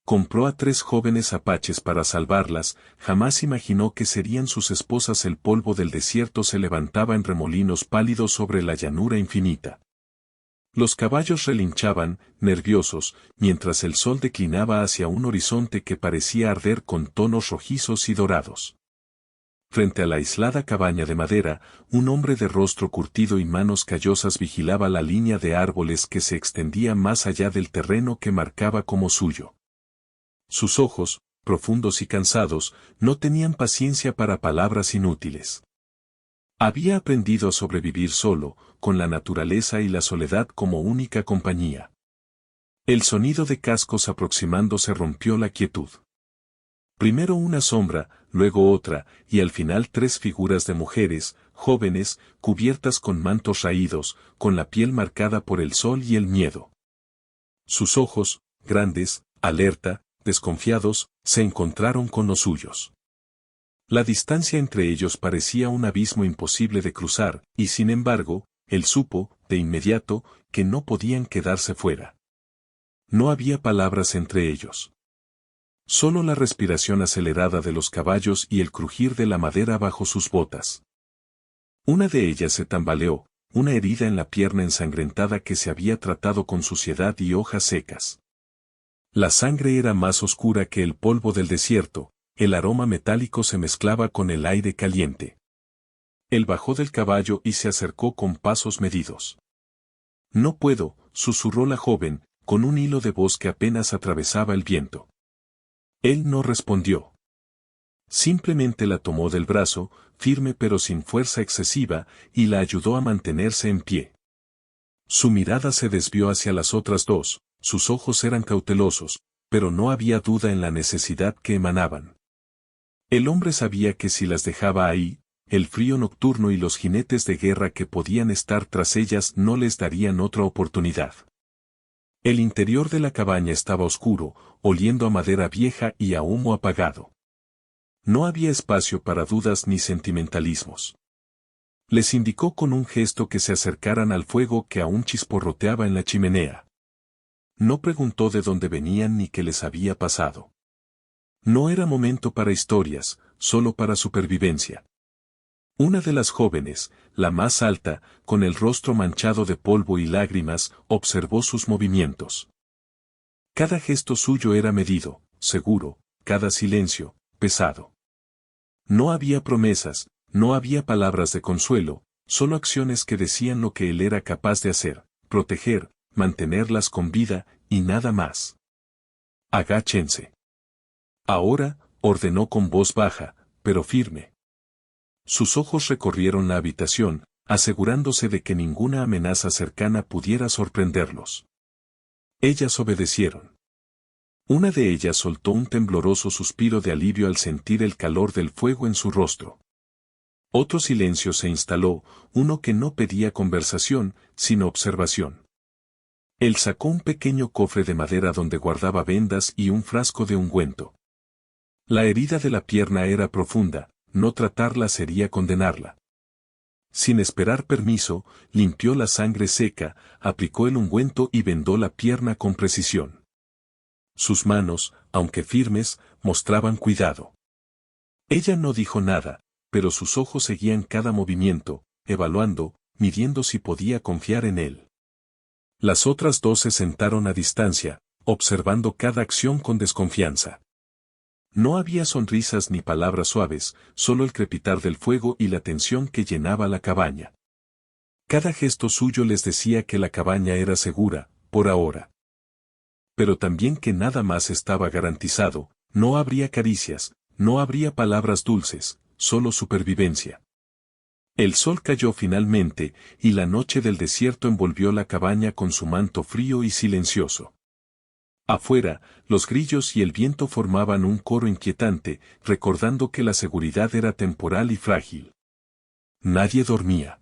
Compró a 3 jóvenes apaches para salvarlas, jamás imaginó que serían sus esposas. El polvo del desierto se levantaba en remolinos pálidos sobre la llanura infinita. Los caballos relinchaban, nerviosos, mientras el sol declinaba hacia un horizonte que parecía arder con tonos rojizos y dorados. Frente a la aislada cabaña de madera, un hombre de rostro curtido y manos callosas vigilaba la línea de árboles que se extendía más allá del terreno que marcaba como suyo. Sus ojos, profundos y cansados, no tenían paciencia para palabras inútiles. Había aprendido a sobrevivir solo, con la naturaleza y la soledad como única compañía. El sonido de cascos aproximándose rompió la quietud. Primero una sombra, luego otra, y al final 3 figuras de mujeres, jóvenes, cubiertas con mantos raídos, con la piel marcada por el sol y el miedo. Sus ojos, grandes, alerta, desconfiados, se encontraron con los suyos. La distancia entre ellos parecía un abismo imposible de cruzar, y sin embargo, él supo, de inmediato, que no podían quedarse fuera. No había palabras entre ellos. Solo la respiración acelerada de los caballos y el crujir de la madera bajo sus botas. Una de ellas se tambaleó, una herida en la pierna ensangrentada que se había tratado con suciedad y hojas secas. La sangre era más oscura que el polvo del desierto, el aroma metálico se mezclaba con el aire caliente. Él bajó del caballo y se acercó con pasos medidos. No puedo, susurró la joven, con un hilo de voz que apenas atravesaba el viento. Él no respondió. Simplemente la tomó del brazo, firme pero sin fuerza excesiva, y la ayudó a mantenerse en pie. Su mirada se desvió hacia las otras 2, sus ojos eran cautelosos, pero no había duda en la necesidad que emanaban. El hombre sabía que si las dejaba ahí, el frío nocturno y los jinetes de guerra que podían estar tras ellas no les darían otra oportunidad. El interior de la cabaña estaba oscuro, oliendo a madera vieja y a humo apagado. No había espacio para dudas ni sentimentalismos. Les indicó con un gesto que se acercaran al fuego que aún chisporroteaba en la chimenea. No preguntó de dónde venían ni qué les había pasado. No era momento para historias, solo para supervivencia. Una de las jóvenes, la más alta, con el rostro manchado de polvo y lágrimas, observó sus movimientos. Cada gesto suyo era medido, seguro, cada silencio, pesado. No había promesas, no había palabras de consuelo, solo acciones que decían lo que él era capaz de hacer, proteger, mantenerlas con vida, y nada más. Agáchense. Ahora, ordenó con voz baja, pero firme. Sus ojos recorrieron la habitación, asegurándose de que ninguna amenaza cercana pudiera sorprenderlos. Ellas obedecieron. Una de ellas soltó un tembloroso suspiro de alivio al sentir el calor del fuego en su rostro. Otro silencio se instaló, uno que no pedía conversación, sino observación. Él sacó un pequeño cofre de madera donde guardaba vendas y un frasco de ungüento. La herida de la pierna era profunda, no tratarla sería condenarla. Sin esperar permiso, limpió la sangre seca, aplicó el ungüento y vendó la pierna con precisión. Sus manos, aunque firmes, mostraban cuidado. Ella no dijo nada, pero sus ojos seguían cada movimiento, evaluando, midiendo si podía confiar en él. Las otras 2 se sentaron a distancia, observando cada acción con desconfianza. No había sonrisas ni palabras suaves, solo el crepitar del fuego y la tensión que llenaba la cabaña. Cada gesto suyo les decía que la cabaña era segura, por ahora. Pero también que nada más estaba garantizado, no habría caricias, no habría palabras dulces, solo supervivencia. El sol cayó finalmente, y la noche del desierto envolvió la cabaña con su manto frío y silencioso. Afuera, los grillos y el viento formaban un coro inquietante, recordando que la seguridad era temporal y frágil. Nadie dormía.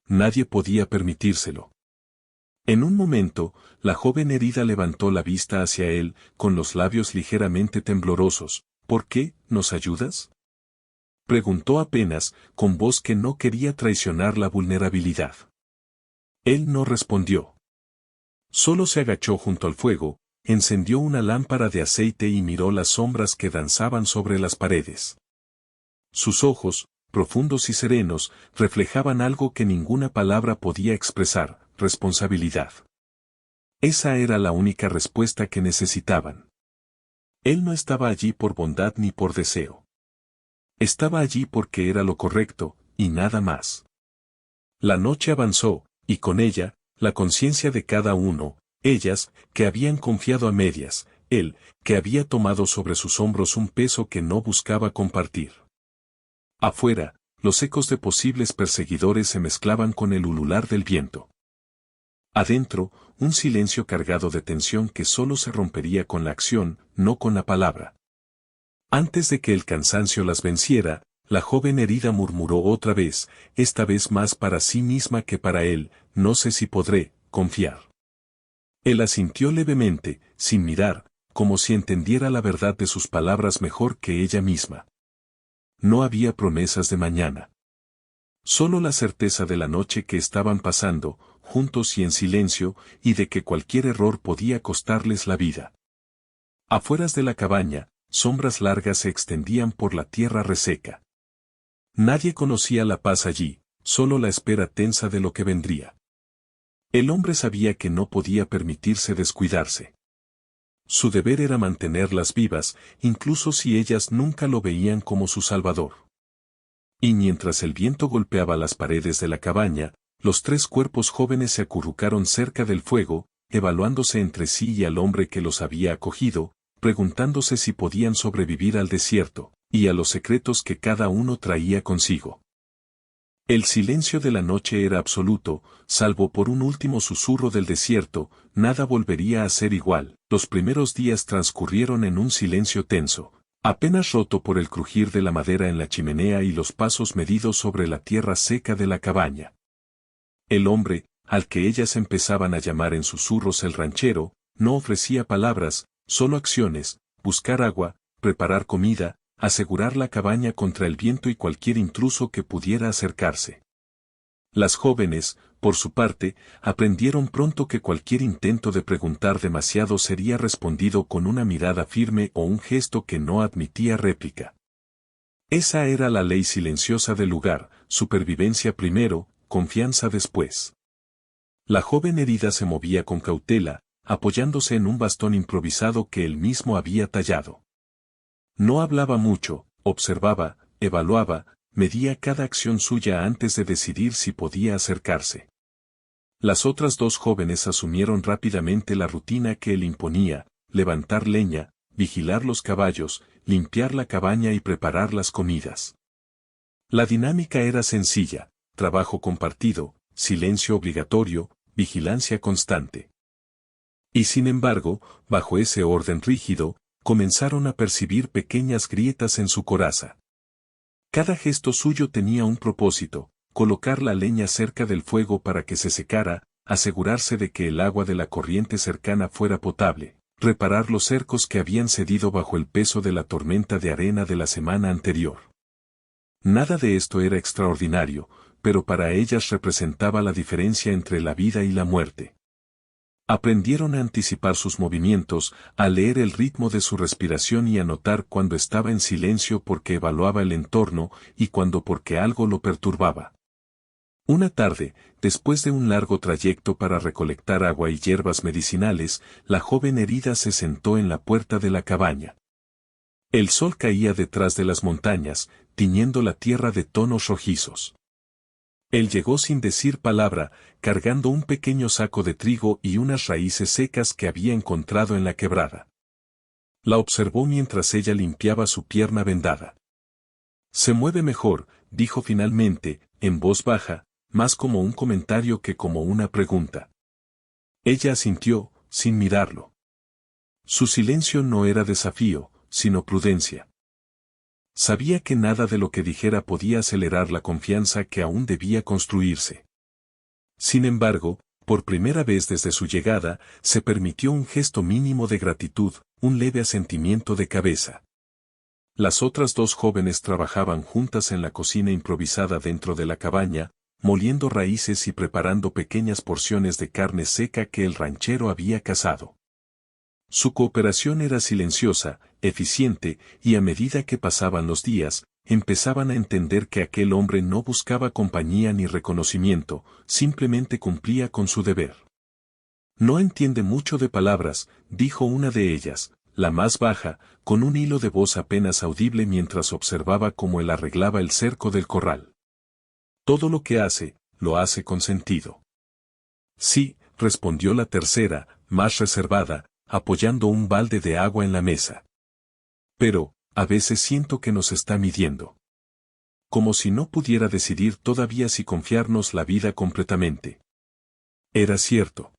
Nadie podía permitírselo. En un momento, la joven herida levantó la vista hacia él, con los labios ligeramente temblorosos. ¿Por qué, nos ayudas? Preguntó apenas, con voz que no quería traicionar la vulnerabilidad. Él no respondió. Solo se agachó junto al fuego, encendió una lámpara de aceite y miró las sombras que danzaban sobre las paredes. Sus ojos, profundos y serenos, reflejaban algo que ninguna palabra podía expresar: responsabilidad. Esa era la única respuesta que necesitaban. Él no estaba allí por bondad ni por deseo. Estaba allí porque era lo correcto, y nada más. La noche avanzó, y con ella, la conciencia de cada uno: ellas, que habían confiado a medias; él, que había tomado sobre sus hombros un peso que no buscaba compartir. Afuera, los ecos de posibles perseguidores se mezclaban con el ulular del viento. Adentro, un silencio cargado de tensión que solo se rompería con la acción, no con la palabra. Antes de que el cansancio las venciera, la joven herida murmuró otra vez, esta vez más para sí misma que para él: no sé si podré confiar. Él asintió levemente, sin mirar, como si entendiera la verdad de sus palabras mejor que ella misma. No había promesas de mañana. Solo la certeza de la noche que estaban pasando, juntos y en silencio, y de que cualquier error podía costarles la vida. Afueras de la cabaña, sombras largas se extendían por la tierra reseca. Nadie conocía la paz allí, solo la espera tensa de lo que vendría. El hombre sabía que no podía permitirse descuidarse. Su deber era mantenerlas vivas, incluso si ellas nunca lo veían como su salvador. Y mientras el viento golpeaba las paredes de la cabaña, los tres cuerpos jóvenes se acurrucaron cerca del fuego, evaluándose entre sí y al hombre que los había acogido, preguntándose si podían sobrevivir al desierto, y a los secretos que cada uno traía consigo. El silencio de la noche era absoluto, salvo por un último susurro del desierto: nada volvería a ser igual. Los primeros días transcurrieron en un silencio tenso, apenas roto por el crujir de la madera en la chimenea y los pasos medidos sobre la tierra seca de la cabaña. El hombre, al que ellas empezaban a llamar en susurros el ranchero, no ofrecía palabras, solo acciones: buscar agua, preparar comida, asegurar la cabaña contra el viento y cualquier intruso que pudiera acercarse. Las jóvenes, por su parte, aprendieron pronto que cualquier intento de preguntar demasiado sería respondido con una mirada firme o un gesto que no admitía réplica. Esa era la ley silenciosa del lugar: supervivencia primero, confianza después. La joven herida se movía con cautela, apoyándose en un bastón improvisado que él mismo había tallado. No hablaba mucho, observaba, evaluaba, medía cada acción suya antes de decidir si podía acercarse. Las otras dos jóvenes asumieron rápidamente la rutina que él imponía: levantar leña, vigilar los caballos, limpiar la cabaña y preparar las comidas. La dinámica era sencilla: trabajo compartido, silencio obligatorio, vigilancia constante. Y sin embargo, bajo ese orden rígido, comenzaron a percibir pequeñas grietas en su coraza. Cada gesto suyo tenía un propósito: colocar la leña cerca del fuego para que se secara, asegurarse de que el agua de la corriente cercana fuera potable, reparar los cercos que habían cedido bajo el peso de la tormenta de arena de la semana anterior. Nada de esto era extraordinario, pero para ellas representaba la diferencia entre la vida y la muerte. Aprendieron a anticipar sus movimientos, a leer el ritmo de su respiración y a notar cuando estaba en silencio porque evaluaba el entorno y cuando porque algo lo perturbaba. Una tarde, después de un largo trayecto para recolectar agua y hierbas medicinales, la joven herida se sentó en la puerta de la cabaña. El sol caía detrás de las montañas, tiñendo la tierra de tonos rojizos. Él llegó sin decir palabra, cargando un pequeño saco de trigo y unas raíces secas que había encontrado en la quebrada. La observó mientras ella limpiaba su pierna vendada. «Se mueve mejor», dijo finalmente, en voz baja, más como un comentario que como una pregunta. Ella asintió, sin mirarlo. Su silencio no era desafío, sino prudencia. Sabía que nada de lo que dijera podía acelerar la confianza que aún debía construirse. Sin embargo, por primera vez desde su llegada, se permitió un gesto mínimo de gratitud, un leve asentimiento de cabeza. Las otras dos jóvenes trabajaban juntas en la cocina improvisada dentro de la cabaña, moliendo raíces y preparando pequeñas porciones de carne seca que el ranchero había cazado. Su cooperación era silenciosa, eficiente, y a medida que pasaban los días, empezaban a entender que aquel hombre no buscaba compañía ni reconocimiento, simplemente cumplía con su deber. No entiende mucho de palabras, dijo una de ellas, la más baja, con un hilo de voz apenas audible mientras observaba cómo él arreglaba el cerco del corral. Todo lo que hace, lo hace con sentido. Sí, respondió la tercera, más reservada, apoyando un balde de agua en la mesa. Pero, a veces siento que nos está midiendo. Como si no pudiera decidir todavía si confiarnos la vida completamente. Era cierto.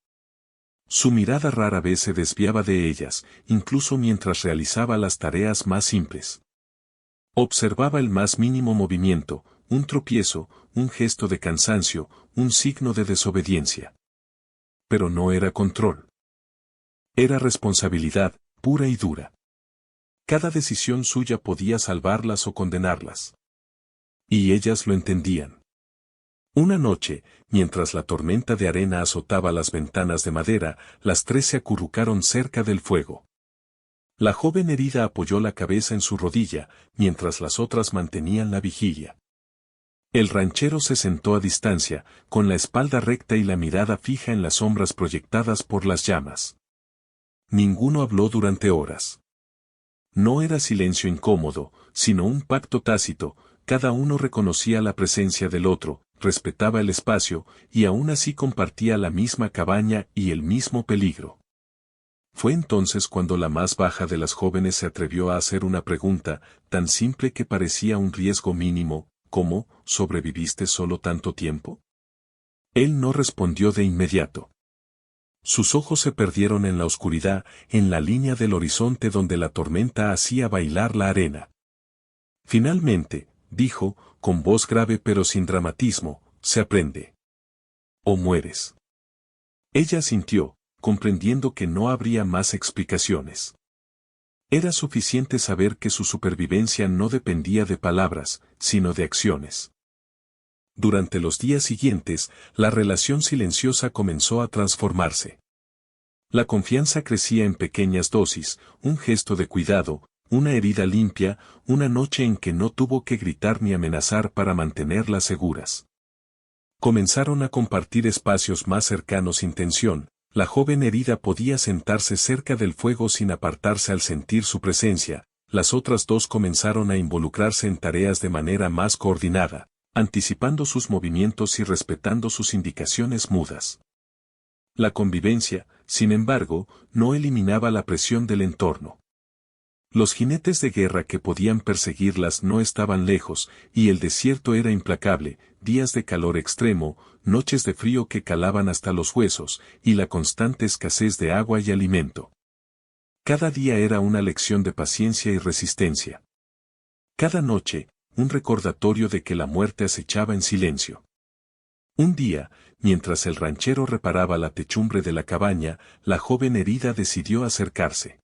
Su mirada rara vez se desviaba de ellas, incluso mientras realizaba las tareas más simples. Observaba el más mínimo movimiento, un tropiezo, un gesto de cansancio, un signo de desobediencia. Pero no era control. Era responsabilidad, pura y dura. Cada decisión suya podía salvarlas o condenarlas. Y ellas lo entendían. Una noche, mientras la tormenta de arena azotaba las ventanas de madera, las tres se acurrucaron cerca del fuego. La joven herida apoyó la cabeza en su rodilla, mientras las otras mantenían la vigilia. El ranchero se sentó a distancia, con la espalda recta y la mirada fija en las sombras proyectadas por las llamas. Ninguno habló durante horas. No era silencio incómodo, sino un pacto tácito, cada uno reconocía la presencia del otro, respetaba el espacio, y aún así compartía la misma cabaña y el mismo peligro. Fue entonces cuando la más baja de las jóvenes se atrevió a hacer una pregunta, tan simple que parecía un riesgo mínimo, como, ¿sobreviviste solo tanto tiempo? Él no respondió de inmediato. Sus ojos se perdieron en la oscuridad, en la línea del horizonte donde la tormenta hacía bailar la arena. Finalmente, dijo, con voz grave pero sin dramatismo, se aprende. O mueres. Ella asintió, comprendiendo que no habría más explicaciones. Era suficiente saber que su supervivencia no dependía de palabras, sino de acciones. Durante los días siguientes, la relación silenciosa comenzó a transformarse. La confianza crecía en pequeñas dosis, un gesto de cuidado, una herida limpia, una noche en que no tuvo que gritar ni amenazar para mantenerlas seguras. Comenzaron a compartir espacios más cercanos sin tensión, la joven herida podía sentarse cerca del fuego sin apartarse al sentir su presencia, las otras dos comenzaron a involucrarse en tareas de manera más coordinada, anticipando sus movimientos y respetando sus indicaciones mudas. La convivencia, sin embargo, no eliminaba la presión del entorno. Los jinetes de guerra que podían perseguirlas no estaban lejos, y el desierto era implacable, días de calor extremo, noches de frío que calaban hasta los huesos, y la constante escasez de agua y alimento. Cada día era una lección de paciencia y resistencia. Cada noche, un recordatorio de que la muerte acechaba en silencio. Un día, mientras el ranchero reparaba la techumbre de la cabaña, la joven herida decidió acercarse.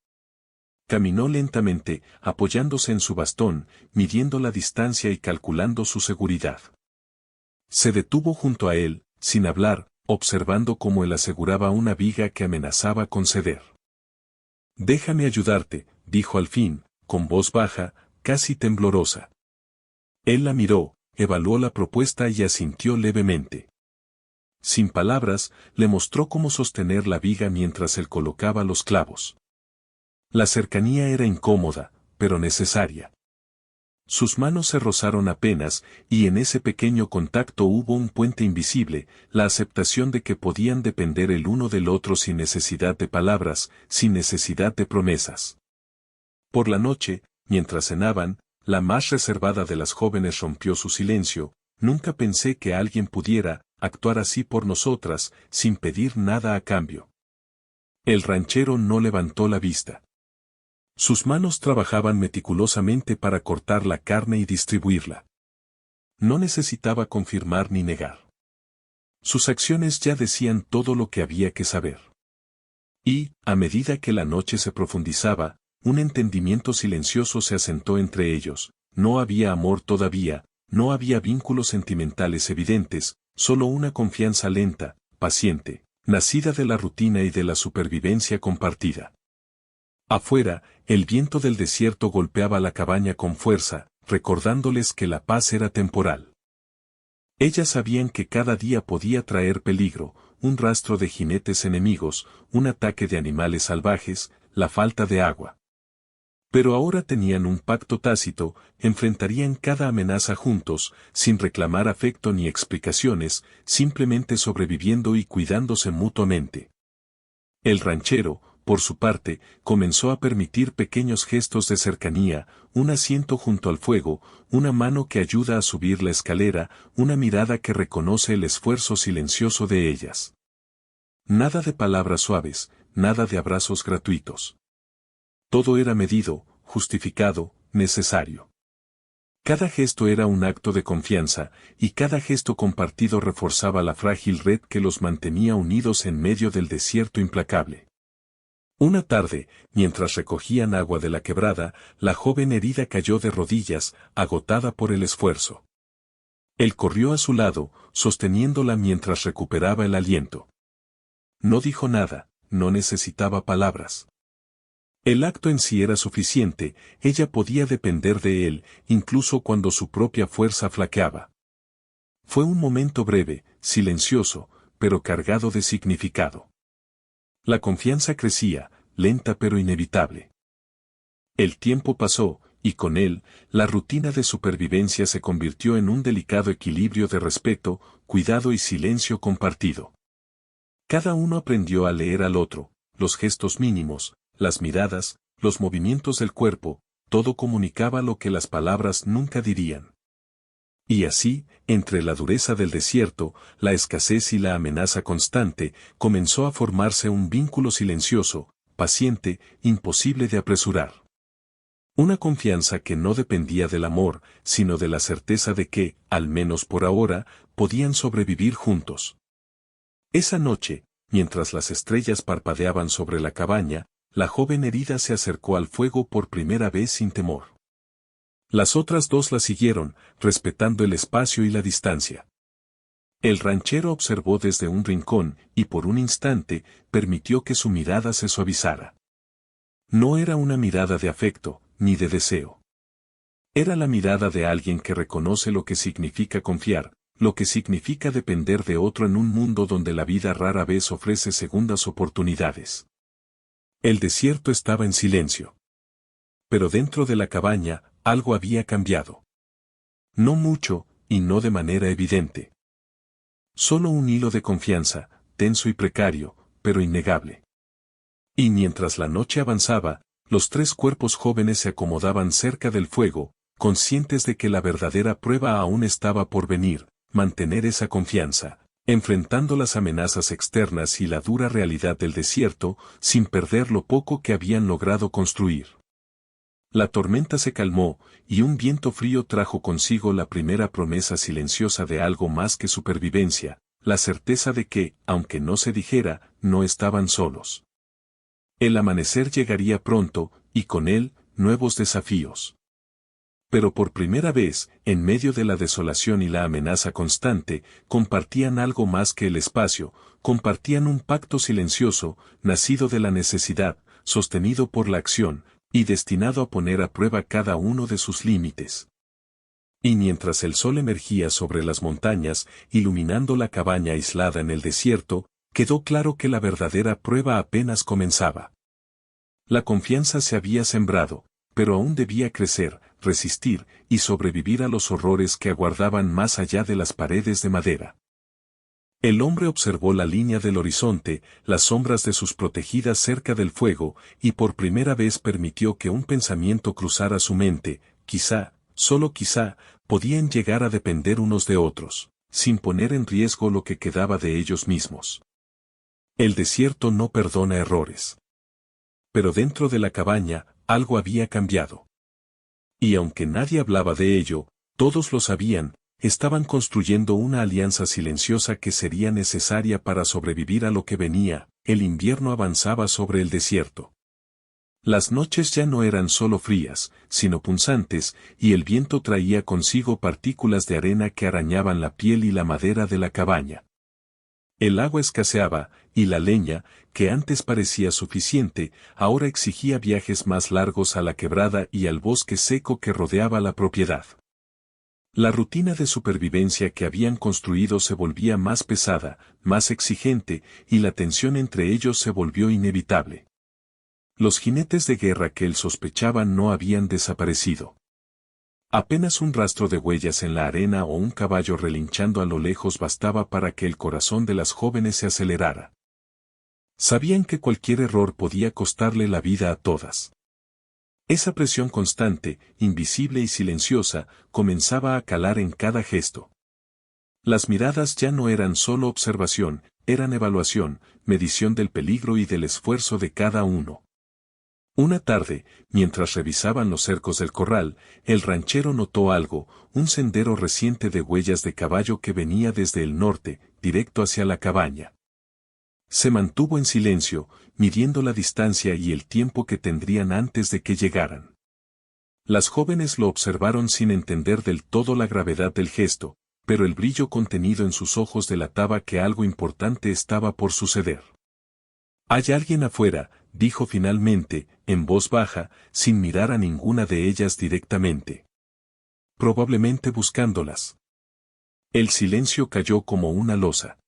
Caminó lentamente, apoyándose en su bastón, midiendo la distancia y calculando su seguridad. Se detuvo junto a él, sin hablar, observando cómo él aseguraba una viga que amenazaba con ceder. «Déjame ayudarte», dijo al fin, con voz baja, casi temblorosa. Él la miró, evaluó la propuesta y asintió levemente. Sin palabras, le mostró cómo sostener la viga mientras él colocaba los clavos. La cercanía era incómoda, pero necesaria. Sus manos se rozaron apenas, y en ese pequeño contacto hubo un puente invisible, la aceptación de que podían depender el uno del otro sin necesidad de palabras, sin necesidad de promesas. Por la noche, mientras cenaban, la más reservada de las jóvenes rompió su silencio. «Nunca pensé que alguien pudiera actuar así por nosotras, sin pedir nada a cambio». El ranchero no levantó la vista. Sus manos trabajaban meticulosamente para cortar la carne y distribuirla. No necesitaba confirmar ni negar. Sus acciones ya decían todo lo que había que saber. Y, a medida que la noche se profundizaba, un entendimiento silencioso se asentó entre ellos. No había amor todavía, no había vínculos sentimentales evidentes, solo una confianza lenta, paciente, nacida de la rutina y de la supervivencia compartida. Afuera, el viento del desierto golpeaba la cabaña con fuerza, recordándoles que la paz era temporal. Ellas sabían que cada día podía traer peligro, un rastro de jinetes enemigos, un ataque de animales salvajes, la falta de agua. Pero ahora tenían un pacto tácito, enfrentarían cada amenaza juntos, sin reclamar afecto ni explicaciones, simplemente sobreviviendo y cuidándose mutuamente. El ranchero, por su parte, comenzó a permitir pequeños gestos de cercanía, un asiento junto al fuego, una mano que ayuda a subir la escalera, una mirada que reconoce el esfuerzo silencioso de ellas. Nada de palabras suaves, nada de abrazos gratuitos. Todo era medido, justificado, necesario. Cada gesto era un acto de confianza, y cada gesto compartido reforzaba la frágil red que los mantenía unidos en medio del desierto implacable. Una tarde, mientras recogían agua de la quebrada, la joven herida cayó de rodillas, agotada por el esfuerzo. Él corrió a su lado, sosteniéndola mientras recuperaba el aliento. No dijo nada, no necesitaba palabras. El acto en sí era suficiente, ella podía depender de él, incluso cuando su propia fuerza flaqueaba. Fue un momento breve, silencioso, pero cargado de significado. La confianza crecía, lenta pero inevitable. El tiempo pasó, y con él, la rutina de supervivencia se convirtió en un delicado equilibrio de respeto, cuidado y silencio compartido. Cada uno aprendió a leer al otro, los gestos mínimos, las miradas, los movimientos del cuerpo, todo comunicaba lo que las palabras nunca dirían. Y así, entre la dureza del desierto, la escasez y la amenaza constante, comenzó a formarse un vínculo silencioso, paciente, imposible de apresurar. Una confianza que no dependía del amor, sino de la certeza de que, al menos por ahora, podían sobrevivir juntos. Esa noche, mientras las estrellas parpadeaban sobre la cabaña, la joven herida se acercó al fuego por primera vez sin temor. Las otras dos la siguieron, respetando el espacio y la distancia. El ranchero observó desde un rincón, y por un instante, permitió que su mirada se suavizara. No era una mirada de afecto, ni de deseo. Era la mirada de alguien que reconoce lo que significa confiar, lo que significa depender de otro en un mundo donde la vida rara vez ofrece segundas oportunidades. El desierto estaba en silencio. Pero dentro de la cabaña, algo había cambiado. No mucho, y no de manera evidente. Solo un hilo de confianza, tenso y precario, pero innegable. Y mientras la noche avanzaba, los tres cuerpos jóvenes se acomodaban cerca del fuego, conscientes de que la verdadera prueba aún estaba por venir, mantener esa confianza, enfrentando las amenazas externas y la dura realidad del desierto, sin perder lo poco que habían logrado construir. La tormenta se calmó, y un viento frío trajo consigo la primera promesa silenciosa de algo más que supervivencia, la certeza de que, aunque no se dijera, no estaban solos. El amanecer llegaría pronto, y con él, nuevos desafíos. Pero por primera vez, en medio de la desolación y la amenaza constante, compartían algo más que el espacio, compartían un pacto silencioso, nacido de la necesidad, sostenido por la acción, y destinado a poner a prueba cada uno de sus límites. Y mientras el sol emergía sobre las montañas, iluminando la cabaña aislada en el desierto, quedó claro que la verdadera prueba apenas comenzaba. La confianza se había sembrado, pero aún debía crecer, resistir y sobrevivir a los horrores que aguardaban más allá de las paredes de madera. El hombre observó la línea del horizonte, las sombras de sus protegidas cerca del fuego, y por primera vez permitió que un pensamiento cruzara su mente, quizá, solo quizá, podían llegar a depender unos de otros, sin poner en riesgo lo que quedaba de ellos mismos. El desierto no perdona errores. Pero dentro de la cabaña, algo había cambiado. Y aunque nadie hablaba de ello, todos lo sabían, estaban construyendo una alianza silenciosa que sería necesaria para sobrevivir a lo que venía. El invierno avanzaba sobre el desierto. Las noches ya no eran solo frías, sino punzantes, y el viento traía consigo partículas de arena que arañaban la piel y la madera de la cabaña. El agua escaseaba, y la leña, que antes parecía suficiente, ahora exigía viajes más largos a la quebrada y al bosque seco que rodeaba la propiedad. La rutina de supervivencia que habían construido se volvía más pesada, más exigente, y la tensión entre ellos se volvió inevitable. Los jinetes de guerra que él sospechaba no habían desaparecido. Apenas un rastro de huellas en la arena o un caballo relinchando a lo lejos bastaba para que el corazón de las jóvenes se acelerara. Sabían que cualquier error podía costarle la vida a todas. Esa presión constante, invisible y silenciosa, comenzaba a calar en cada gesto. Las miradas ya no eran solo observación, eran evaluación, medición del peligro y del esfuerzo de cada uno. Una tarde, mientras revisaban los cercos del corral, el ranchero notó algo, un sendero reciente de huellas de caballo que venía desde el norte, directo hacia la cabaña. Se mantuvo en silencio, midiendo la distancia y el tiempo que tendrían antes de que llegaran. Las jóvenes lo observaron sin entender del todo la gravedad del gesto, pero el brillo contenido en sus ojos delataba que algo importante estaba por suceder. «Hay alguien afuera», dijo finalmente, en voz baja, sin mirar a ninguna de ellas directamente. «Probablemente buscándolas». El silencio cayó como una losa.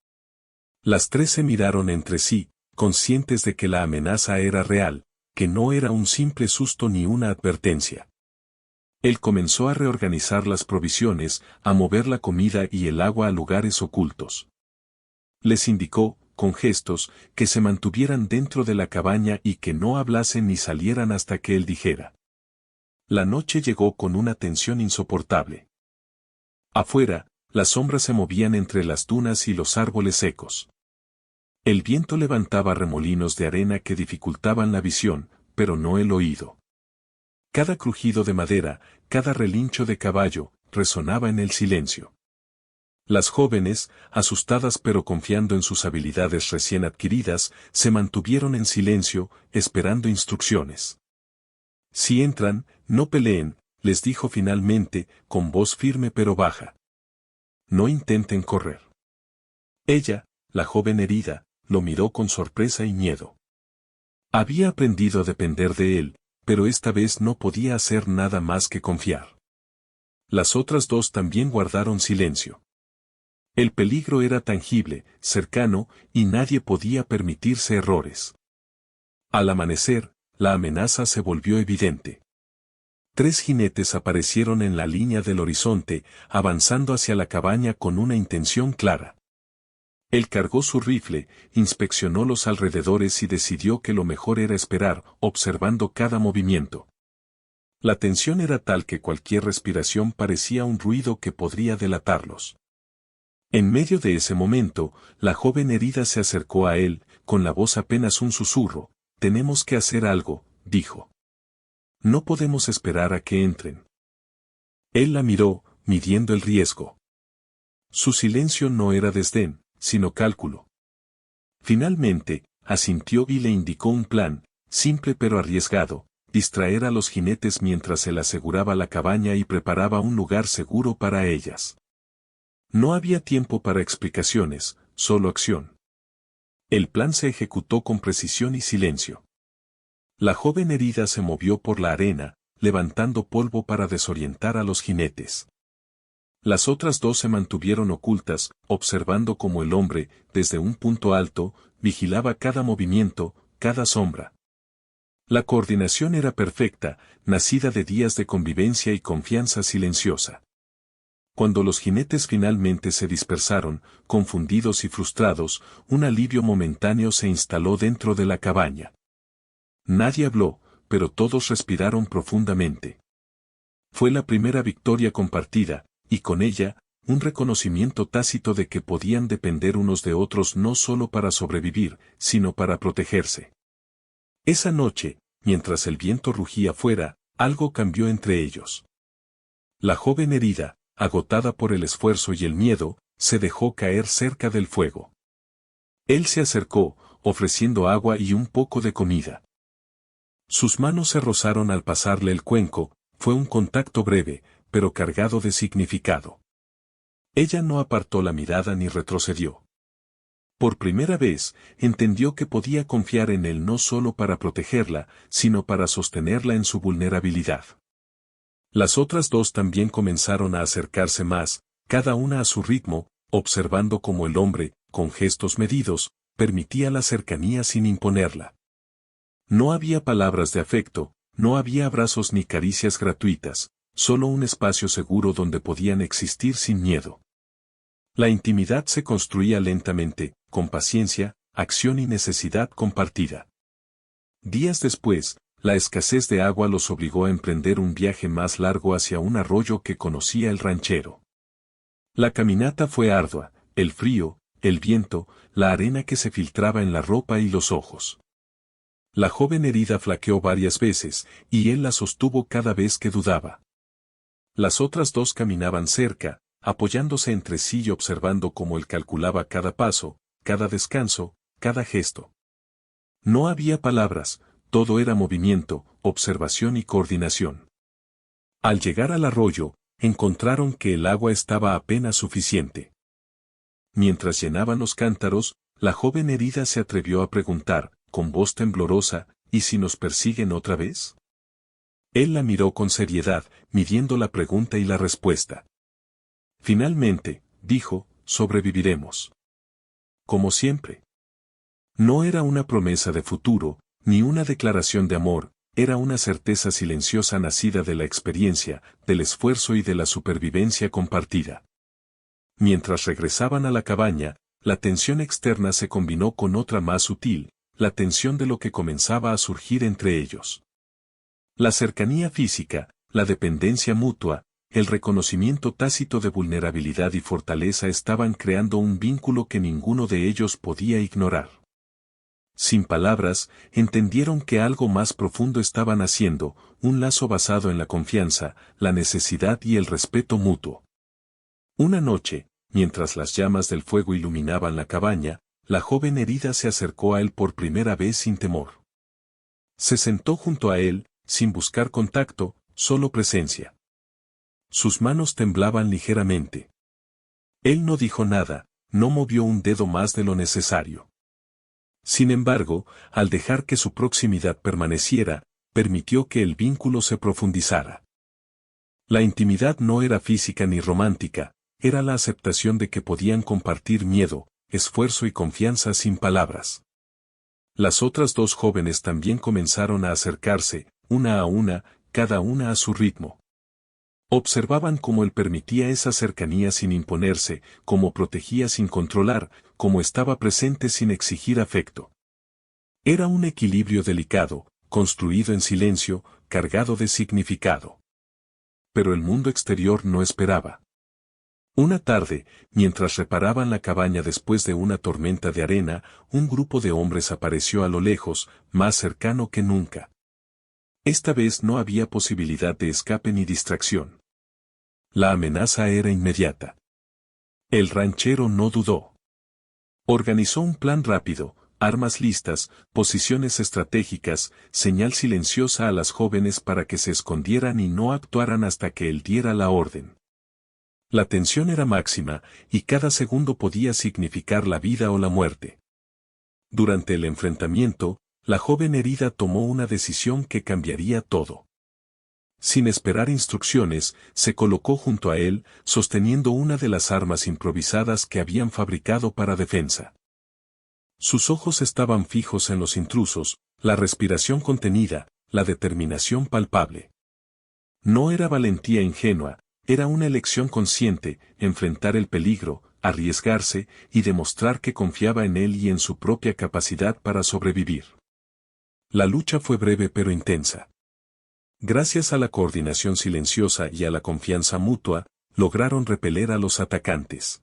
Las tres se miraron entre sí, conscientes de que la amenaza era real, que no era un simple susto ni una advertencia. Él comenzó a reorganizar las provisiones, a mover la comida y el agua a lugares ocultos. Les indicó, con gestos, que se mantuvieran dentro de la cabaña y que no hablasen ni salieran hasta que él dijera. La noche llegó con una tensión insoportable. Afuera, las sombras se movían entre las dunas y los árboles secos. El viento levantaba remolinos de arena que dificultaban la visión, pero no el oído. Cada crujido de madera, cada relincho de caballo, resonaba en el silencio. Las jóvenes, asustadas pero confiando en sus habilidades recién adquiridas, se mantuvieron en silencio, esperando instrucciones. «Si entran, no peleen», les dijo finalmente, con voz firme pero baja. «No intenten correr». Ella, la joven herida, lo miró con sorpresa y miedo. Había aprendido a depender de él, pero esta vez no podía hacer nada más que confiar. Las otras dos también guardaron silencio. El peligro era tangible, cercano, y nadie podía permitirse errores. Al amanecer, la amenaza se volvió evidente. 3 jinetes aparecieron en la línea del horizonte, avanzando hacia la cabaña con una intención clara. Él cargó su rifle, inspeccionó los alrededores y decidió que lo mejor era esperar, observando cada movimiento. La tensión era tal que cualquier respiración parecía un ruido que podría delatarlos. En medio de ese momento, la joven herida se acercó a él, con la voz apenas un susurro. «Tenemos que hacer algo», dijo. «No podemos esperar a que entren». Él la miró, midiendo el riesgo. Su silencio no era desdén, sino cálculo. Finalmente, asintió y le indicó un plan, simple pero arriesgado: distraer a los jinetes mientras él aseguraba la cabaña y preparaba un lugar seguro para ellas. No había tiempo para explicaciones, solo acción. El plan se ejecutó con precisión y silencio. La joven herida se movió por la arena, levantando polvo para desorientar a los jinetes. Las otras dos se mantuvieron ocultas, observando cómo el hombre, desde un punto alto, vigilaba cada movimiento, cada sombra. La coordinación era perfecta, nacida de días de convivencia y confianza silenciosa. Cuando los jinetes finalmente se dispersaron, confundidos y frustrados, un alivio momentáneo se instaló dentro de la cabaña. Nadie habló, pero todos respiraron profundamente. Fue la primera victoria compartida, y con ella, un reconocimiento tácito de que podían depender unos de otros no solo para sobrevivir, sino para protegerse. Esa noche, mientras el viento rugía fuera, algo cambió entre ellos. La joven herida, agotada por el esfuerzo y el miedo, se dejó caer cerca del fuego. Él se acercó, ofreciendo agua y un poco de comida. Sus manos se rozaron al pasarle el cuenco, fue un contacto breve, pero cargado de significado. Ella no apartó la mirada ni retrocedió. Por primera vez, entendió que podía confiar en él no solo para protegerla, sino para sostenerla en su vulnerabilidad. Las otras dos también comenzaron a acercarse más, cada una a su ritmo, observando cómo el hombre, con gestos medidos, permitía la cercanía sin imponerla. No había palabras de afecto, no había abrazos ni caricias gratuitas, solo un espacio seguro donde podían existir sin miedo. La intimidad se construía lentamente, con paciencia, acción y necesidad compartida. Días después, la escasez de agua los obligó a emprender un viaje más largo hacia un arroyo que conocía el ranchero. La caminata fue ardua, el frío, el viento, la arena que se filtraba en la ropa y los ojos. La joven herida flaqueó varias veces, y él la sostuvo cada vez que dudaba. Las otras dos caminaban cerca, apoyándose entre sí y observando cómo él calculaba cada paso, cada descanso, cada gesto. No había palabras, todo era movimiento, observación y coordinación. Al llegar al arroyo, encontraron que el agua estaba apenas suficiente. Mientras llenaban los cántaros, la joven herida se atrevió a preguntar, con voz temblorosa, ¿y si nos persiguen otra vez? Él la miró con seriedad, midiendo la pregunta y la respuesta. Finalmente, dijo, sobreviviremos. Como siempre. No era una promesa de futuro, ni una declaración de amor, era una certeza silenciosa nacida de la experiencia, del esfuerzo y de la supervivencia compartida. Mientras regresaban a la cabaña, la tensión externa se combinó con otra más sutil, la tensión de lo que comenzaba a surgir entre ellos. La cercanía física, la dependencia mutua, el reconocimiento tácito de vulnerabilidad y fortaleza estaban creando un vínculo que ninguno de ellos podía ignorar. Sin palabras, entendieron que algo más profundo estaban haciendo, un lazo basado en la confianza, la necesidad y el respeto mutuo. Una noche, mientras las llamas del fuego iluminaban la cabaña, la joven herida se acercó a él por primera vez sin temor. Se sentó junto a él, sin buscar contacto, solo presencia. Sus manos temblaban ligeramente. Él no dijo nada, no movió un dedo más de lo necesario. Sin embargo, al dejar que su proximidad permaneciera, permitió que el vínculo se profundizara. La intimidad no era física ni romántica, era la aceptación de que podían compartir miedo, esfuerzo y confianza sin palabras. Las otras dos jóvenes también comenzaron a acercarse, una a una, cada una a su ritmo. Observaban cómo él permitía esa cercanía sin imponerse, cómo protegía sin controlar, cómo estaba presente sin exigir afecto. Era un equilibrio delicado, construido en silencio, cargado de significado. Pero el mundo exterior no esperaba. Una tarde, mientras reparaban la cabaña después de una tormenta de arena, un grupo de hombres apareció a lo lejos, más cercano que nunca. Esta vez no había posibilidad de escape ni distracción. La amenaza era inmediata. El ranchero no dudó. Organizó un plan rápido, armas listas, posiciones estratégicas, señal silenciosa a las jóvenes para que se escondieran y no actuaran hasta que él diera la orden. La tensión era máxima, y cada segundo podía significar la vida o la muerte. Durante el enfrentamiento, la joven herida tomó una decisión que cambiaría todo. Sin esperar instrucciones, se colocó junto a él, sosteniendo una de las armas improvisadas que habían fabricado para defensa. Sus ojos estaban fijos en los intrusos, la respiración contenida, la determinación palpable. No era valentía ingenua, era una elección consciente, enfrentar el peligro, arriesgarse y demostrar que confiaba en él y en su propia capacidad para sobrevivir. La lucha fue breve pero intensa. Gracias a la coordinación silenciosa y a la confianza mutua, lograron repeler a los atacantes.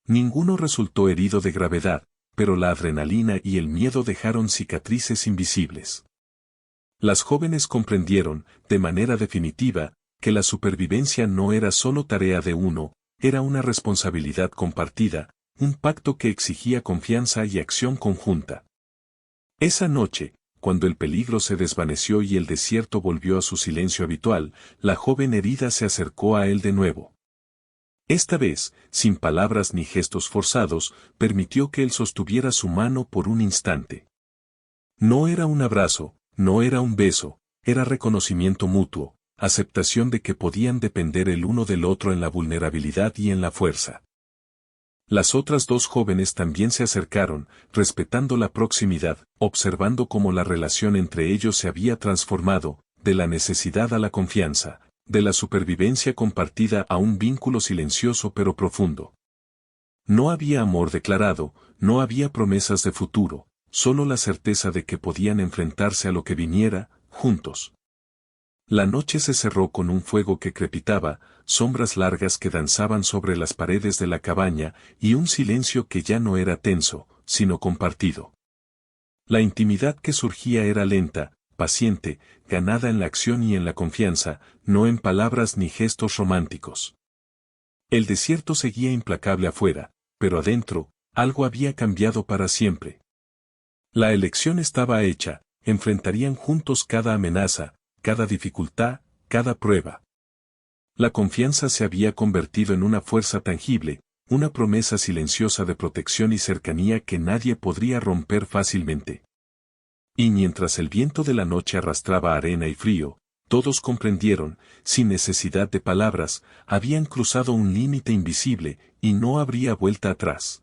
Ninguno resultó herido de gravedad, pero la adrenalina y el miedo dejaron cicatrices invisibles. Las jóvenes comprendieron, de manera definitiva, que la supervivencia no era solo tarea de uno, era una responsabilidad compartida, un pacto que exigía confianza y acción conjunta. Esa noche, cuando el peligro se desvaneció y el desierto volvió a su silencio habitual, la joven herida se acercó a él de nuevo. Esta vez, sin palabras ni gestos forzados, permitió que él sostuviera su mano por un instante. No era un abrazo, no era un beso, era reconocimiento mutuo, aceptación de que podían depender el uno del otro en la vulnerabilidad y en la fuerza. Las otras dos jóvenes también se acercaron, respetando la proximidad, observando cómo la relación entre ellos se había transformado, de la necesidad a la confianza, de la supervivencia compartida a un vínculo silencioso pero profundo. No había amor declarado, no había promesas de futuro, solo la certeza de que podían enfrentarse a lo que viniera, juntos. La noche se cerró con un fuego que crepitaba, sombras largas que danzaban sobre las paredes de la cabaña y un silencio que ya no era tenso, sino compartido. La intimidad que surgía era lenta, paciente, ganada en la acción y en la confianza, no en palabras ni gestos románticos. El desierto seguía implacable afuera, pero adentro, algo había cambiado para siempre. La elección estaba hecha, enfrentarían juntos cada amenaza, cada dificultad, cada prueba. La confianza se había convertido en una fuerza tangible, una promesa silenciosa de protección y cercanía que nadie podría romper fácilmente. Y mientras el viento de la noche arrastraba arena y frío, todos comprendieron, sin necesidad de palabras, habían cruzado un límite invisible y no habría vuelta atrás.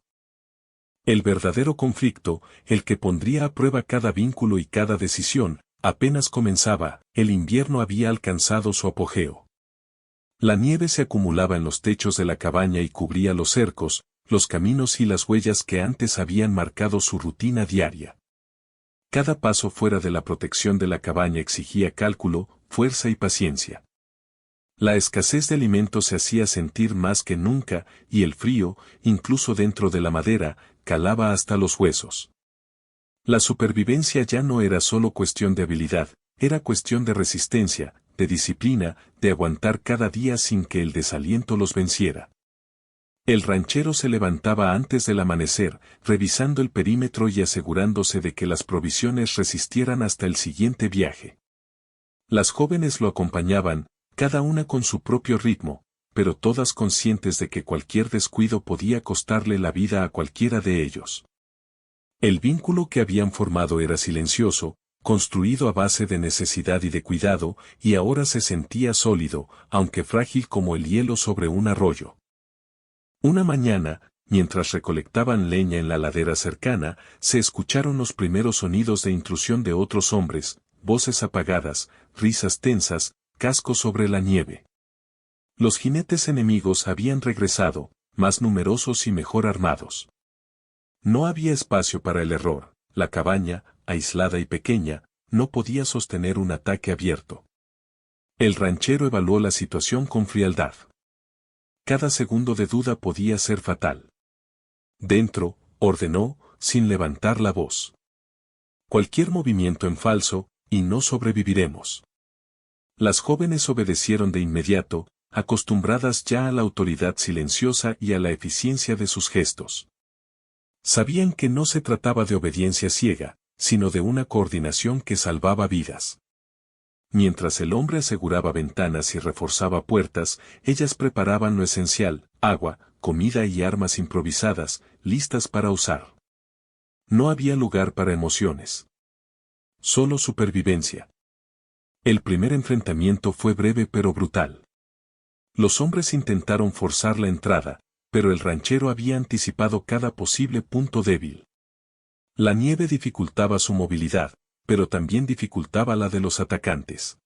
El verdadero conflicto, el que pondría a prueba cada vínculo y cada decisión, apenas comenzaba, el invierno había alcanzado su apogeo. La nieve se acumulaba en los techos de la cabaña y cubría los cercos, los caminos y las huellas que antes habían marcado su rutina diaria. Cada paso fuera de la protección de la cabaña exigía cálculo, fuerza y paciencia. La escasez de alimentos se hacía sentir más que nunca, y el frío, incluso dentro de la madera, calaba hasta los huesos. La supervivencia ya no era solo cuestión de habilidad, era cuestión de resistencia, de disciplina, de aguantar cada día sin que el desaliento los venciera. El ranchero se levantaba antes del amanecer, revisando el perímetro y asegurándose de que las provisiones resistieran hasta el siguiente viaje. Las jóvenes lo acompañaban, cada una con su propio ritmo, pero todas conscientes de que cualquier descuido podía costarle la vida a cualquiera de ellos. El vínculo que habían formado era silencioso, construido a base de necesidad y de cuidado, y ahora se sentía sólido, aunque frágil como el hielo sobre un arroyo. Una mañana, mientras recolectaban leña en la ladera cercana, se escucharon los primeros sonidos de intrusión de otros hombres, voces apagadas, risas tensas, cascos sobre la nieve. Los jinetes enemigos habían regresado, más numerosos y mejor armados. No había espacio para el error, la cabaña, aislada y pequeña, no podía sostener un ataque abierto. El ranchero evaluó la situación con frialdad. Cada segundo de duda podía ser fatal. Dentro, ordenó, sin levantar la voz. Cualquier movimiento en falso, y no sobreviviremos. Las jóvenes obedecieron de inmediato, acostumbradas ya a la autoridad silenciosa y a la eficiencia de sus gestos. Sabían que no se trataba de obediencia ciega, sino de una coordinación que salvaba vidas. Mientras el hombre aseguraba ventanas y reforzaba puertas, ellas preparaban lo esencial, agua, comida y armas improvisadas, listas para usar. No había lugar para emociones. Solo supervivencia. El primer enfrentamiento fue breve pero brutal. Los hombres intentaron forzar la entrada, pero el ranchero había anticipado cada posible punto débil. La nieve dificultaba su movilidad, pero también dificultaba la de los atacantes.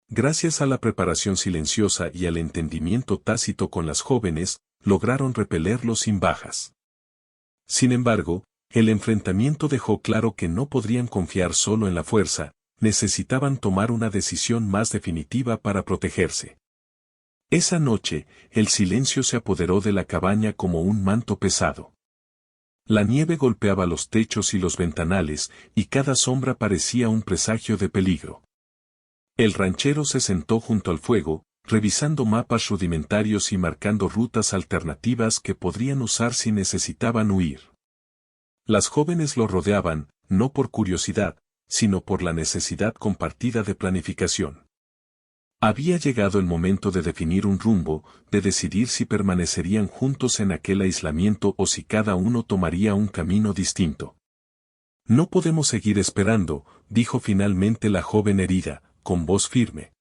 Gracias a la preparación silenciosa y al entendimiento tácito con las jóvenes, lograron repelerlo sin bajas. Sin embargo, el enfrentamiento dejó claro que no podrían confiar solo en la fuerza, necesitaban tomar una decisión más definitiva para protegerse. Esa noche, el silencio se apoderó de la cabaña como un manto pesado. La nieve golpeaba los techos y los ventanales, y cada sombra parecía un presagio de peligro. El ranchero se sentó junto al fuego, revisando mapas rudimentarios y marcando rutas alternativas que podrían usar si necesitaban huir. Las jóvenes lo rodeaban, no por curiosidad, sino por la necesidad compartida de planificación. Había llegado el momento de definir un rumbo, de decidir si permanecerían juntos en aquel aislamiento o si cada uno tomaría un camino distinto. No podemos seguir esperando, dijo finalmente la joven herida, con voz firme.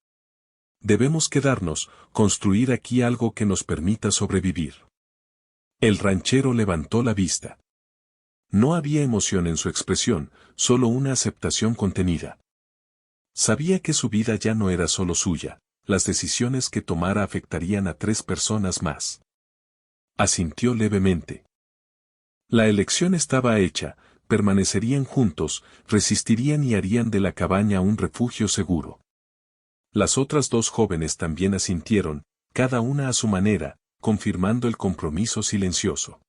Debemos quedarnos, construir aquí algo que nos permita sobrevivir. El ranchero levantó la vista. No había emoción en su expresión, solo una aceptación contenida. Sabía que su vida ya no era solo suya, las decisiones que tomara afectarían a 3 personas más. Asintió levemente. La elección estaba hecha, permanecerían juntos, resistirían y harían de la cabaña un refugio seguro. Las otras 2 jóvenes también asintieron, cada una a su manera, confirmando el compromiso silencioso.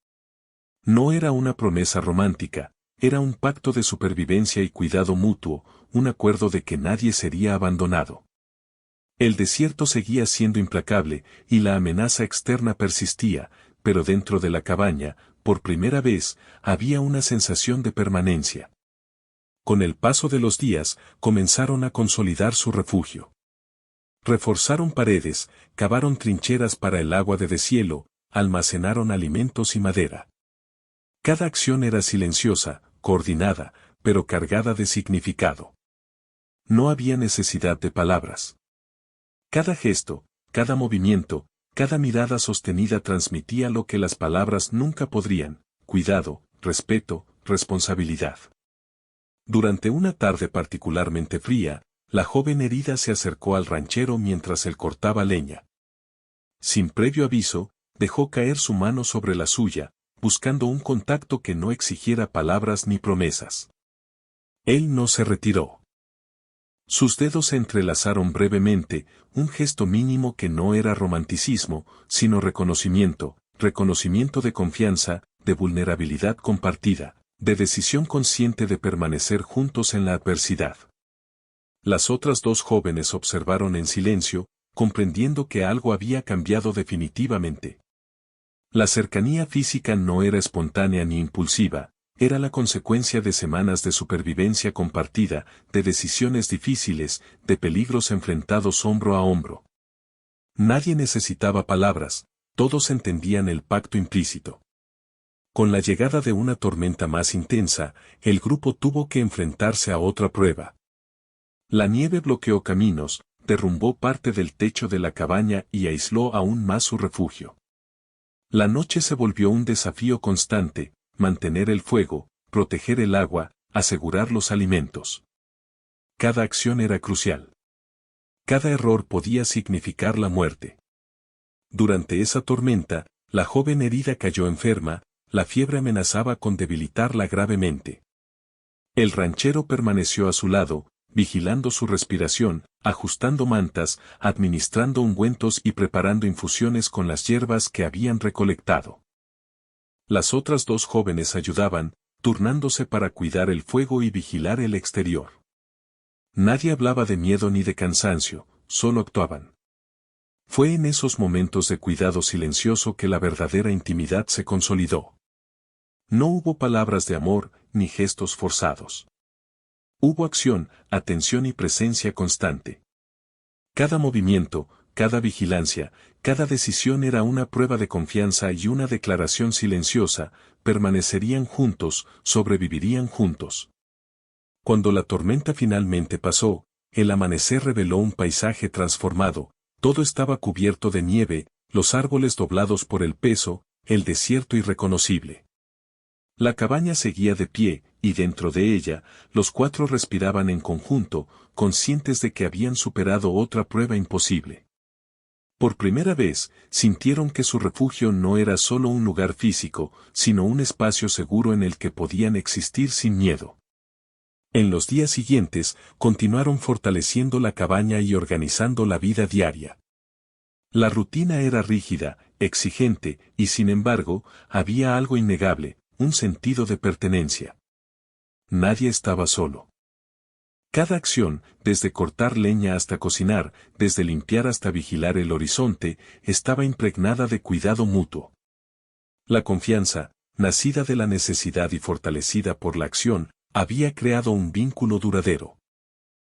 No era una promesa romántica, era un pacto de supervivencia y cuidado mutuo, un acuerdo de que nadie sería abandonado. El desierto seguía siendo implacable, y la amenaza externa persistía, pero dentro de la cabaña, por primera vez, había una sensación de permanencia. Con el paso de los días, comenzaron a consolidar su refugio. Reforzaron paredes, cavaron trincheras para el agua de deshielo, almacenaron alimentos y madera. Cada acción era silenciosa, coordinada, pero cargada de significado. No había necesidad de palabras. Cada gesto, cada movimiento, cada mirada sostenida transmitía lo que las palabras nunca podrían: cuidado, respeto, responsabilidad. Durante una tarde particularmente fría, la joven herida se acercó al ranchero mientras él cortaba leña. Sin previo aviso, dejó caer su mano sobre la suya, buscando un contacto que no exigiera palabras ni promesas. Él no se retiró. Sus dedos se entrelazaron brevemente, un gesto mínimo que no era romanticismo, sino reconocimiento de confianza, de vulnerabilidad compartida, de decisión consciente de permanecer juntos en la adversidad. Las otras 2 jóvenes observaron en silencio, comprendiendo que algo había cambiado definitivamente. La cercanía física no era espontánea ni impulsiva, era la consecuencia de semanas de supervivencia compartida, de decisiones difíciles, de peligros enfrentados hombro a hombro. Nadie necesitaba palabras, todos entendían el pacto implícito. Con la llegada de una tormenta más intensa, el grupo tuvo que enfrentarse a otra prueba. La nieve bloqueó caminos, derrumbó parte del techo de la cabaña y aisló aún más su refugio. La noche se volvió un desafío constante: mantener el fuego, proteger el agua, asegurar los alimentos. Cada acción era crucial. Cada error podía significar la muerte. Durante esa tormenta, la joven herida cayó enferma, la fiebre amenazaba con debilitarla gravemente. El ranchero permaneció a su lado, vigilando su respiración, ajustando mantas, administrando ungüentos y preparando infusiones con las hierbas que habían recolectado. Las otras 2 jóvenes ayudaban, turnándose para cuidar el fuego y vigilar el exterior. Nadie hablaba de miedo ni de cansancio, solo actuaban. Fue en esos momentos de cuidado silencioso que la verdadera intimidad se consolidó. No hubo palabras de amor, ni gestos forzados. Hubo acción, atención y presencia constante. Cada movimiento, cada vigilancia, cada decisión era una prueba de confianza y una declaración silenciosa: permanecerían juntos, sobrevivirían juntos. Cuando la tormenta finalmente pasó, el amanecer reveló un paisaje transformado: todo estaba cubierto de nieve, los árboles doblados por el peso, el desierto irreconocible. La cabaña seguía de pie, y dentro de ella, los 4 respiraban en conjunto, conscientes de que habían superado otra prueba imposible. Por primera vez, sintieron que su refugio no era solo un lugar físico, sino un espacio seguro en el que podían existir sin miedo. En los días siguientes, continuaron fortaleciendo la cabaña y organizando la vida diaria. La rutina era rígida, exigente, y sin embargo, había algo innegable: un sentido de pertenencia. Nadie estaba solo. Cada acción, desde cortar leña hasta cocinar, desde limpiar hasta vigilar el horizonte, estaba impregnada de cuidado mutuo. La confianza, nacida de la necesidad y fortalecida por la acción, había creado un vínculo duradero.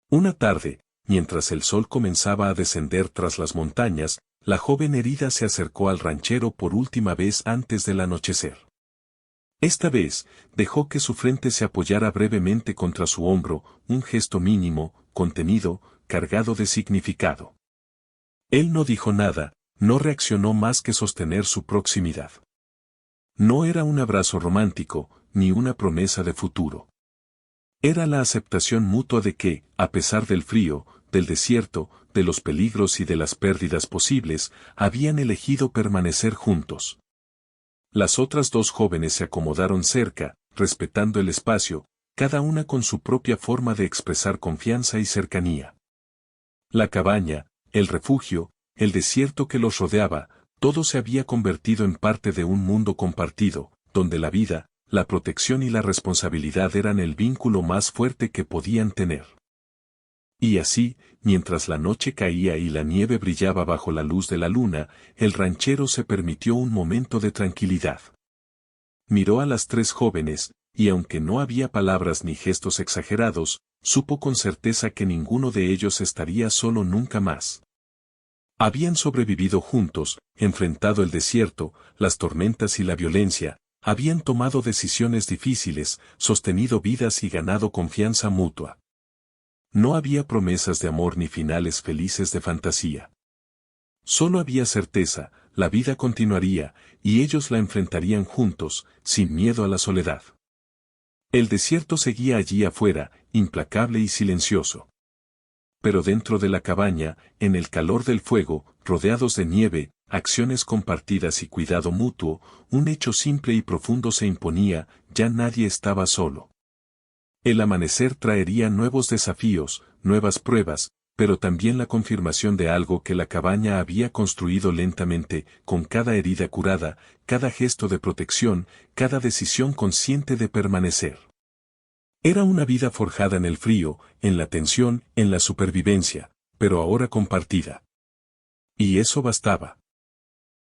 Una tarde, mientras el sol comenzaba a descender tras las montañas, la joven herida se acercó al ranchero por última vez antes del anochecer. Esta vez, dejó que su frente se apoyara brevemente contra su hombro, un gesto mínimo, contenido, cargado de significado. Él no dijo nada, no reaccionó más que sostener su proximidad. No era un abrazo romántico, ni una promesa de futuro. Era la aceptación mutua de que, a pesar del frío, del desierto, de los peligros y de las pérdidas posibles, habían elegido permanecer juntos. Las otras dos jóvenes se acomodaron cerca, respetando el espacio, cada una con su propia forma de expresar confianza y cercanía. La cabaña, el refugio, el desierto que los rodeaba, todo se había convertido en parte de un mundo compartido, donde la vida, la protección y la responsabilidad eran el vínculo más fuerte que podían tener. Y así, mientras la noche caía y la nieve brillaba bajo la luz de la luna, el ranchero se permitió un momento de tranquilidad. Miró a las tres jóvenes, y aunque no había palabras ni gestos exagerados, supo con certeza que ninguno de ellos estaría solo nunca más. Habían sobrevivido juntos, enfrentado el desierto, las tormentas y la violencia, habían tomado decisiones difíciles, sostenido vidas y ganado confianza mutua. No había promesas de amor ni finales felices de fantasía. Solo había certeza, la vida continuaría, y ellos la enfrentarían juntos, sin miedo a la soledad. El desierto seguía allí afuera, implacable y silencioso. Pero dentro de la cabaña, en el calor del fuego, rodeados de nieve, acciones compartidas y cuidado mutuo, un hecho simple y profundo se imponía, ya nadie estaba solo. El amanecer traería nuevos desafíos, nuevas pruebas, pero también la confirmación de algo que la cabaña había construido lentamente, con cada herida curada, cada gesto de protección, cada decisión consciente de permanecer. Era una vida forjada en el frío, en la tensión, en la supervivencia, pero ahora compartida. Y eso bastaba.